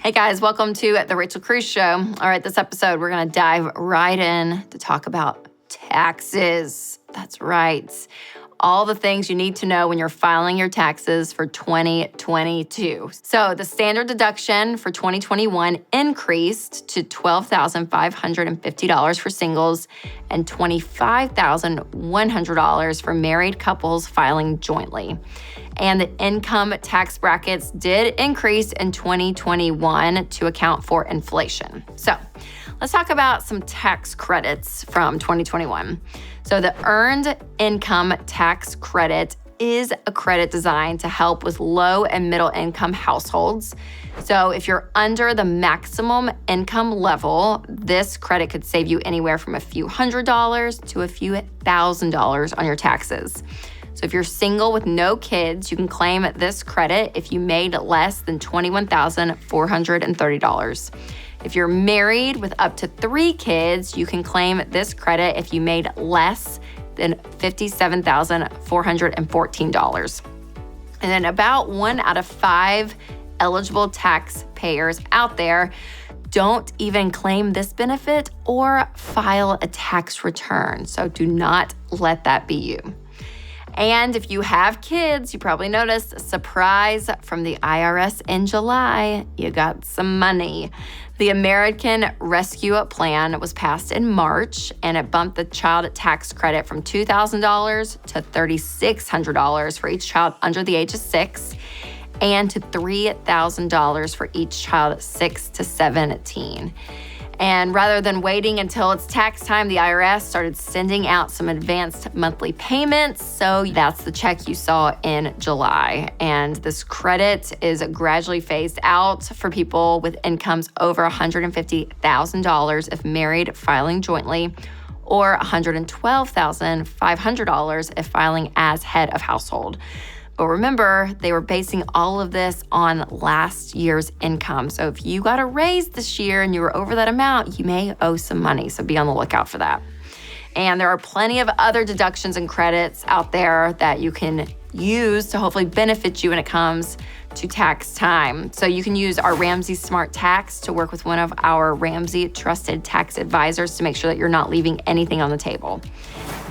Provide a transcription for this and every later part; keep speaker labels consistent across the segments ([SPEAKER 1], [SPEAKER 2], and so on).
[SPEAKER 1] Hey guys, welcome to the Rachel Cruze Show. All right, this episode, we're gonna dive right in to talk about taxes. That's right. All the things you need to know when you're filing your taxes for 2022. So the standard deduction for 2021 increased to $12,550 for singles and $25,100 for married couples filing jointly. And the income tax brackets did increase in 2021 to account for inflation. So let's talk about some tax credits from 2021. So the Earned Income Tax Credit is a credit designed to help with low and middle income households. So if you're under the maximum income level, this credit could save you anywhere from a few $100s to a few $1,000s on your taxes. So if you're single with no kids, you can claim this credit if you made less than $21,430. If you're married with up to 3 kids, you can claim this credit if you made less than $57,414. And then about 1 out of 5 eligible taxpayers out there don't even claim this benefit or file a tax return. So do not let that be you. And if you have kids, you probably noticed a surprise from the IRS in July. You got some money. The American Rescue Plan was passed in March, and it bumped the child tax credit from $2,000 to $3,600 for each child under the age of 6, and to $3,000 for each child 6 to 17. And rather than waiting until it's tax time, the IRS started sending out some advanced monthly payments. So that's the check you saw in July. And this credit is gradually phased out for people with incomes over $150,000 if married filing jointly, or $112,500 if filing as head of household. But remember, they were basing all of this on last year's income. So if you got a raise this year and you were over that amount, you may owe some money. So be on the lookout for that. And there are plenty of other deductions and credits out there that you can use to hopefully benefit you when it comes to tax time. So you can use our Ramsey Smart Tax to work with one of our Ramsey trusted tax advisors to make sure that you're not leaving anything on the table.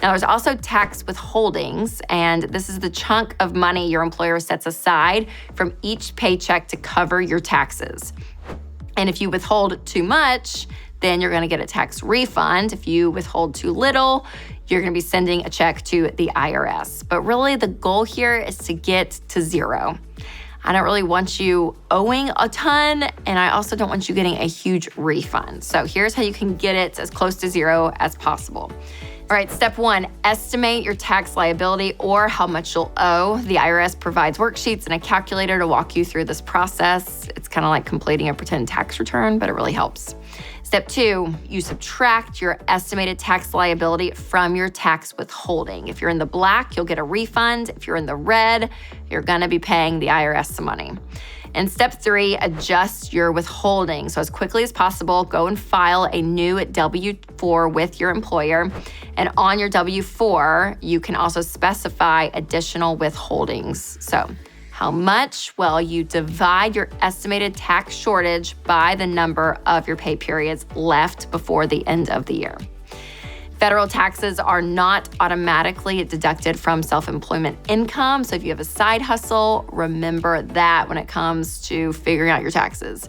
[SPEAKER 1] Now, there's also tax withholdings, and this is the chunk of money your employer sets aside from each paycheck to cover your taxes. And if you withhold too much, then you're going to get a tax refund. If you withhold too little, you're going to be sending a check to the IRS. But really, the goal here is to get to zero. I don't really want you owing a ton, and I also don't want you getting a huge refund. So here's how you can get it as close to zero as possible. All right, step 1, estimate your tax liability or how much you'll owe. The IRS provides worksheets and a calculator to walk you through this process. It's kind of like completing a pretend tax return, but it really helps. Step 2, you subtract your estimated tax liability from your tax withholding. If you're in the black, you'll get a refund. If you're in the red, you're gonna be paying the IRS some money. And step 3, adjust your withholding. So as quickly as possible, go and file a new W-4 with your employer. And on your W-4, you can also specify additional withholdings. So how much? Well, you divide your estimated tax shortage by the number of your pay periods left before the end of the year. Federal taxes are not automatically deducted from self-employment income. So if you have a side hustle, remember that when it comes to figuring out your taxes.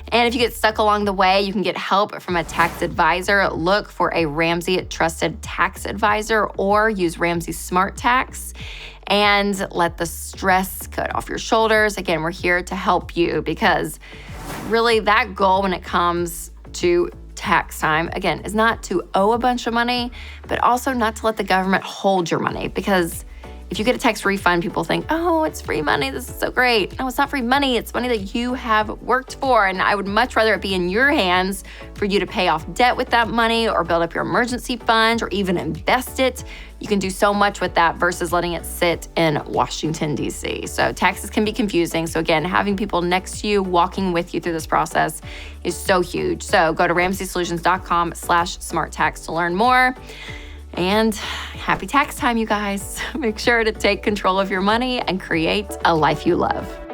[SPEAKER 1] And if you get stuck along the way, you can get help from a tax advisor. Look for a Ramsey trusted tax advisor or use Ramsey Smart Tax and let the stress cut off your shoulders. Again, we're here to help you because really that goal when it comes to tax time, again, is not to owe a bunch of money, but also not to let the government hold your money. Because if you get a tax refund, people think, oh, it's free money. This is so great. No, it's not free money. It's money that you have worked for. And I would much rather it be in your hands for you to pay off debt with that money or build up your emergency fund or even invest it. You can do so much with that versus letting it sit in Washington, D.C. So taxes can be confusing. So again, having people next to you, walking with you through this process is so huge. So go to RamseySolutions.com/smarttax to learn more. And happy tax time, you guys. Make sure to take control of your money and create a life you love.